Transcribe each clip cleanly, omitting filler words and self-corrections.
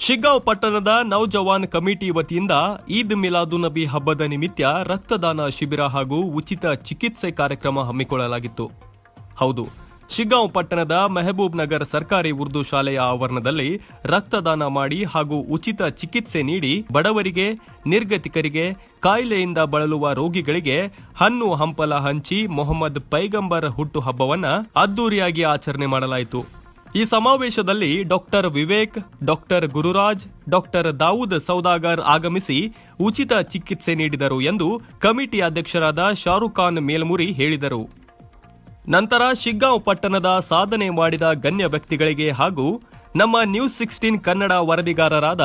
ಶಿಗ್ಗಾಂವ್ ಪಟ್ಟಣದ ನೌಜವಾನ್ ಕಮಿಟಿ ವತಿಯಿಂದ ಈದ್ ಮಿಲಾದುನಬಿ ಹಬ್ಬದ ನಿಮಿತ್ತ ರಕ್ತದಾನ ಶಿಬಿರ ಹಾಗೂ ಉಚಿತ ಚಿಕಿತ್ಸೆ ಕಾರ್ಯಕ್ರಮ ಹಮ್ಮಿಕೊಳ್ಳಲಾಗಿತ್ತು. ಹೌದು, ಶಿಗ್ಗಾಂವ್ ಪಟ್ಟಣದ ಮೆಹಬೂಬ್ ನಗರ್ ಸರ್ಕಾರಿ ಉರ್ದು ಶಾಲೆಯ ಆವರಣದಲ್ಲಿ ರಕ್ತದಾನ ಮಾಡಿ ಹಾಗೂ ಉಚಿತ ಚಿಕಿತ್ಸೆ ನೀಡಿ ಬಡವರಿಗೆ, ನಿರ್ಗತಿಕರಿಗೆ, ಕಾಯಿಲೆಯಿಂದ ಬಳಲುವ ರೋಗಿಗಳಿಗೆ ಹಣ್ಣು ಹಂಪಲ ಹಂಚಿ ಮೊಹಮ್ಮದ್ ಪೈಗಂಬರ್ ಹುಟ್ಟುಹಬ್ಬವನ್ನು ಅದ್ದೂರಿಯಾಗಿ ಆಚರಣೆ ಮಾಡಲಾಯಿತು. ಈ ಸಮಾವೇಶದಲ್ಲಿ doctor Vivek, doctor Gururaj, doctor Dawood Saudagar ಆಗಮಿಸಿ ಉಚಿತ ಚಿಕಿತ್ಸೆ ನೀಡಿದರು ಎಂದು ಕಮಿಟಿ ಅಧ್ಯಕ್ಷರಾದ ಶಾರುಖ್ ಖಾನ್ ಮೇಲ್ಮುರಿ ಹೇಳಿದರು. ನಂತರ ಶಿಗ್ಗಾಂವ್ ಪಟ್ಟಣದ ಸಾಧನೆ ಮಾಡಿದ ಗಣ್ಯ ವ್ಯಕ್ತಿಗಳಿಗೆ ಹಾಗೂ ನಮ್ಮ ನ್ಯೂಸ್ 16 ಕನ್ನಡ ವರದಿಗಾರರಾದ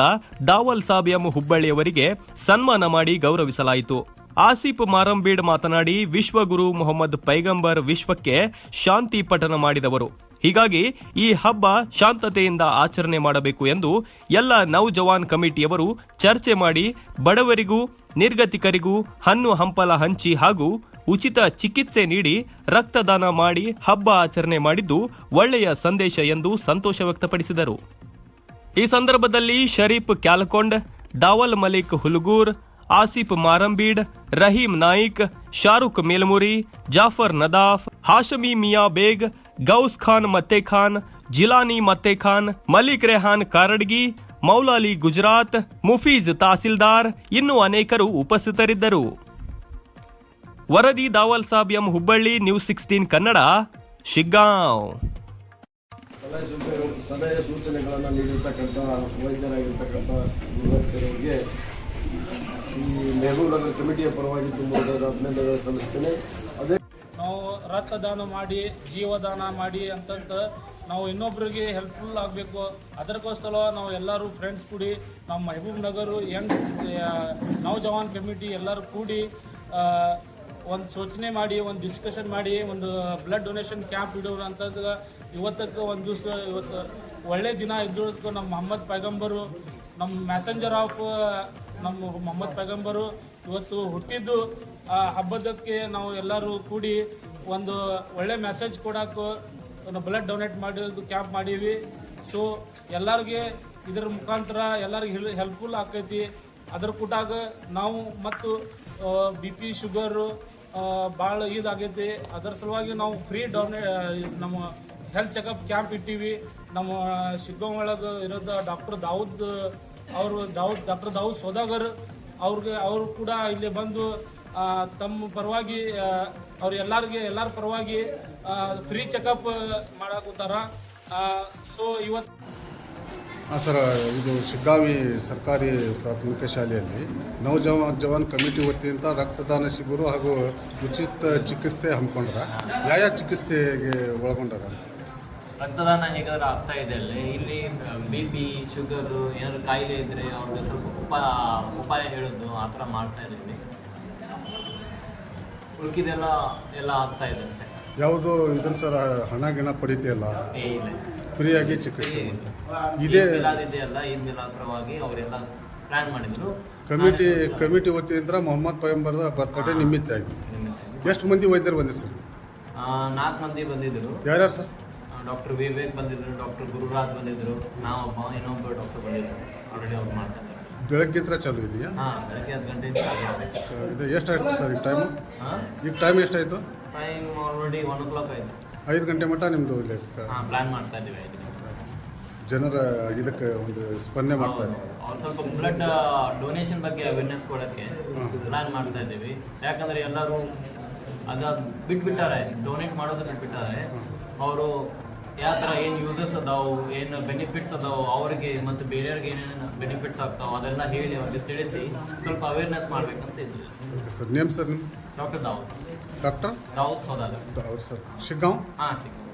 ದಾವಲ್ ಸಾಬ್ ಹುಬ್ಬಳ್ಳಿಯವರಿಗೆ ಸನ್ಮಾನ ಮಾಡಿ ಗೌರವಿಸಲಾಯಿತು. ಆಸಿಫ್ ಮಾರಂಬೀಡ್ ಮಾತನಾಡಿ, ವಿಶ್ವಗುರು ಮೊಹಮ್ಮದ್ ಪೈಗಂಬರ್ ವಿಶ್ವಕ್ಕೆ ಶಾಂತಿ ಪಠಣ ಮಾಡಿದವರು. ಹೀಗಾಗಿ ಈ ಹಬ್ಬ ಶಾಂತತೆಯಿಂದ ಆಚರಣೆ ಮಾಡಬೇಕು ಎಂದು ಎಲ್ಲ ನೌಜವಾನ್ ಕಮಿಟಿಯವರು ಚರ್ಚೆ ಮಾಡಿ ಬಡವರಿಗೂ, ನಿರ್ಗತಿಕರಿಗೂ ಹಣ್ಣು ಹಂಪಲ ಹಂಚಿ ಹಾಗೂ ಉಚಿತ ಚಿಕಿತ್ಸೆ ನೀಡಿ ರಕ್ತದಾನ ಮಾಡಿ ಹಬ್ಬ ಆಚರಣೆ ಮಾಡಿದ್ದು ಒಳ್ಳೆಯ ಸಂದೇಶ ಎಂದು ಸಂತೋಷ ವ್ಯಕ್ತಪಡಿಸಿದರು. ಈ ಸಂದರ್ಭದಲ್ಲಿ ಶರೀಫ್ ಕ್ಯಾಲಕೊಂಡ್, ದಾವಲ್ ಮಲಿಕ್ ಹುಲಗೂರ್, ಆಸಿಫ್ ಮಾರಂಬೀಡ್, ರಹೀಂ ನಾಯಿಕ್, ಶಾರುಖ್ ಮೇಲ್ಮುರಿ, ಜಾಫರ್ ನದಾಫ್, ಹಾಶಮಿ ಮಿಯಾ ಬೇಗ್, ಗೌಸ್ ಖಾನ್ ಮತ್ತೇಖಾನ್, ಜಿಲಾನಿ ಮತ್ತೇಖಾನ್, ಮಲಿಕ್ ರೆಹಾನ್ ಕಾರಡ್ಗಿ, ಮೌಲಾಲಿ ಗುಜರಾತ್, ಮುಫೀಜ್ ತಹಸೀಲ್ದಾರ್ ಇನ್ನೂ ಅನೇಕರು ಉಪಸ್ಥಿತರಿದ್ದರು. ವರದಿ ದಾವಲ್ ಸಾಬ್ ಹುಬ್ಬಳ್ಳಿ, ನ್ಯೂಸ್ 16 ಕನ್ನಡ, ಶಿಗ್ಗಾಂವ್. ಸಲಹೆ ಸೂಚನೆಗಳನ್ನು ನೀಡಿರ್ತಕ್ಕಂಥ ವೈದ್ಯರಾಗಿರ್ತಕ್ಕಂಥ ಗುರುರಾಜ್ ಈ ಮೆಹಬೂಬ್ ನಗರ್ ಕಮಿಟಿಯ ಪರವಾಗಿ ತುಂಬ ಅಭಿನಂದನೆಗಳು ಸಲ್ಲಿಸ್ತೇನೆ. ಅದೇ ನಾವು ರಕ್ತದಾನ ಮಾಡಿ, ಜೀವದಾನ ಮಾಡಿ ಅಂತಂತ ನಾವು ಇನ್ನೊಬ್ಬರಿಗೆ ಹೆಲ್ಪ್ಫುಲ್ ಆಗಬೇಕು. ಅದಕ್ಕೋಸ್ಕರ ನಾವು ಎಲ್ಲರೂ ಫ್ರೆಂಡ್ಸ್ ಕೂಡಿ ನಮ್ಮ ಮೆಹಬೂಬ್ ನಗರ್ ಯಂಗ್ ನೌಜವಾನ್ ಕಮಿಟಿ ಎಲ್ಲರೂ ಕೂಡಿ ಒಂದು ಸೂಚನೆ ಮಾಡಿ, ಒಂದು ಡಿಸ್ಕಷನ್ ಮಾಡಿ, ಒಂದು ಬ್ಲಡ್ ಡೊನೇಷನ್ ಕ್ಯಾಂಪ್ ಇಡೋರು ಅಂತಂದ್ರೆ ಇವತ್ತಕ್ಕೆ ಒಂದು ದಿವಸ ಇವತ್ತು ಒಳ್ಳೆ ದಿನ ಇದ್ದೋದಕ್ಕೆ ನಮ್ಮ ಮೊಹಮ್ಮದ್ ಪೈಗಂಬರು, ನಮ್ಮ ಮ್ಯಾಸೆಂಜರ್ ಆಫ್ ನಮ್ಮ ಮೊಹಮ್ಮದ್ ಪೈಗಂಬರು ಇವತ್ತು ಹುಟ್ಟಿದ್ದು ಹಬ್ಬದಕ್ಕೆ ನಾವು ಎಲ್ಲರೂ ಕೂಡಿ ಒಂದು ಒಳ್ಳೆ ಮೆಸೇಜ್ ಕೊಡೋಕೆ ಒಂದು ಬ್ಲಡ್ ಡೊನೇಟ್ ಮಾಡೋದು ಕ್ಯಾಂಪ್ ಮಾಡೀವಿ. ಸೊ ಎಲ್ಲರಿಗೆ ಇದರ ಮುಖಾಂತರ ಎಲ್ಲರಿಗೆ ಹೆಲ್ಪ್ಫುಲ್ ಆಕೈತಿ. ಅದ್ರ ಕೂಟಾಗ ನಾವು ಮತ್ತು BP ಶುಗರು ಭಾಳ ಇದಾಗೈತಿ. ಅದರ ಸಲುವಾಗಿ ನಾವು ಫ್ರೀ ನಮ್ಮ ಹೆಲ್ತ್ ಚೆಕಪ್ ಕ್ಯಾಂಪ್ ಇಟ್ಟೀವಿ. ನಮ್ಮ ಶಿಗ್ಗಾಂವ್ ಒಳಗೆ ಇರೋದು ಡಾಕ್ಟರ್ ದಾವೂದ್ ಸೌದಾಗರ್ ಅವರು ಕೂಡ ಇಲ್ಲಿ ಬಂದು ತಮ್ಮ ಪರವಾಗಿ ಎಲ್ಲರ ಪರವಾಗಿ ಫ್ರೀ ಚೆಕಪ್ ಮಾಡಾಕುತ್ತಾರ. ಸೊ ಇವತ್ತು ಸರ್, ಇದು ಶಿಗ್ಗಾಂವಿ ಸರ್ಕಾರಿ ಪ್ರಾಥಮಿಕ ಶಾಲೆಯಲ್ಲಿ ನೌಜವಾನ್ ಕಮಿಟಿ ವತಿಯಿಂದ ರಕ್ತದಾನ ಶಿಬಿರ ಹಾಗೂ ಉಚಿತ ಚಿಕಿತ್ಸೆ ಹಮ್ಮಿಕೊಂಡ್ರ. ಯಾವ ಚಿಕಿತ್ಸೆಗೆ ಒಳಗೊಂಡಾರ ಅಂತ? ರಕ್ತದಾನ ಹೇಗಾದ್ರೂ ಆಗ್ತಾ ಇದೆ ಅಲ್ಲಿ. ಇಲ್ಲಿ BP ಶುಗರು ಏನಾದ್ರು ಕಾಯಿಲೆ ಇದ್ದರೆ ಅವ್ರಿಗೆ ಸ್ವಲ್ಪ ಉಪಾಯ ಹೇಳೋದು ಆ ಥರ ಮಾಡ್ತಾ ಇದ್ದೀವಿ. ಉಳ್ಕಿದೆಲ್ಲ ಆಗ್ತಾ ಇದೆ ಅಂತೆ. ಯಾವುದು ಇದನ್ನು ಸರ್ ಹಣ ಗಿಣ ಪಡಿತೆಯಲ್ಲ, ಇಲ್ಲ, ಫ್ರೀಯಾಗಿ ಚಿಕಿತ್ಸೆ ಇದೇ ಇದೆಯಲ್ಲ. ಈದ್ ಮಿಲಾದ್ರವಾಗಿ ಅವರೆಲ್ಲ ಪ್ಲಾನ್ ಮಾಡಿದ್ರು. ಕಮಿಟಿ ವತಿಯಿಂದ ಮೊಹಮ್ಮದ್ ಪೈಗಂಬರ್ ಬರ್ತಡೇ ನಿಮಿತ್ತಾಗಿ ಎಷ್ಟು ಮಂದಿ ವೈದ್ಯರು ಬಂದಿರು ಸರ್? 4 ಮಂದಿ ಬಂದಿದ್ರು. ಯಾರ್ಯಾರು ಸರ್? ಡಾಕ್ಟರ್ ವಿವೇಕ್ ಬಂದಿದ್ರು, ಡಾಕ್ಟರ್ ಗುರುರಾಜ್ ಬಂದಿದ್ರು, ಇನ್ನೊಬ್ಬ ಡಾಕ್ಟರ್ ಬಂದಿದ್ರು. ಆಲ್ರೆಡಿ ಅವ್ರು ಮಾಡ್ತಾ ಇದ್ದಾರೆ. ಬೆಳಗ್ಗೆ ಹತ್ರ ಚಾಲು ಇದೆಯಾ? ಬೆಳಗ್ಗೆ 10 ಗಂಟೆಯಿಂದ ಇದು ಎಷ್ಟಾಯ್ತು ಸರ್ ಈಗ ಟೈಮು? ಈಗ ಟೈಮ್ ಎಷ್ಟಾಯಿತು? ಟೈಮ್ ಆಲ್ರೆಡಿ 1 o'clock ಆಯಿತು. 5 ಗಂಟೆ ಮಟ್ಟ ನಿಮ್ಮದು ಪ್ಲಾನ್ ಮಾಡ್ತಾ ಇದ್ದೀವಿ. 5 ಗಂಟೆ ಜನರ ಇದಕ್ಕೆ ಒಂದು ಸ್ಪಂದನೆ ಮಾಡ್ತಾ ಇದ್ದೀವಿ. ಅವ್ರು ಸ್ವಲ್ಪ ಬ್ಲಡ್ ಡೊನೇಷನ್ ಬಗ್ಗೆ ಅವೇರ್ನೆಸ್ ಕೊಡೋಕ್ಕೆ ಪ್ಲಾನ್ ಮಾಡ್ತಾ ಇದ್ದೀವಿ. ಯಾಕಂದರೆ ಎಲ್ಲರೂ ಬಿಟ್ಬಿಟ್ಟಾರೆ, ಡೊನೇಟ್ ಮಾಡೋದು ಬಿಟ್ಬಿಟ್ಟಾರೆ. ಅವರು ಯಾವ ಥರ ಏನು ಯೂಸಸ್ ಅದಾವು, ಏನು ಬೆನಿಫಿಟ್ಸ್ ಅದಾವು ಅವ್ರಿಗೆ ಮತ್ತು ಬೇರೆಯವ್ರಿಗೆ ಏನೇನು ಬೆನಿಫಿಟ್ಸ್ ಆಗ್ತಾವೆ ಅದೆಲ್ಲ ಹೇಳಿ ಅವ್ರಿಗೆ ತಿಳಿಸಿ ಸ್ವಲ್ಪ ಅವೇರ್ನೆಸ್ ಮಾಡಬೇಕಂತ ಇದ್ದೀವಿ. ಸರ್ ನೇಮ್ ಸರ್ ನಿಮ್ಮ? ಡಾಕ್ಟರ್ ದಾವೂದ್ ಸೌದಾಗರ್. ಹೌದು ಸರ್. ಶಿಗ್ಗಾಂವ್? ಹಾಂ, ಶಿಗ್ಗಾಂವ್.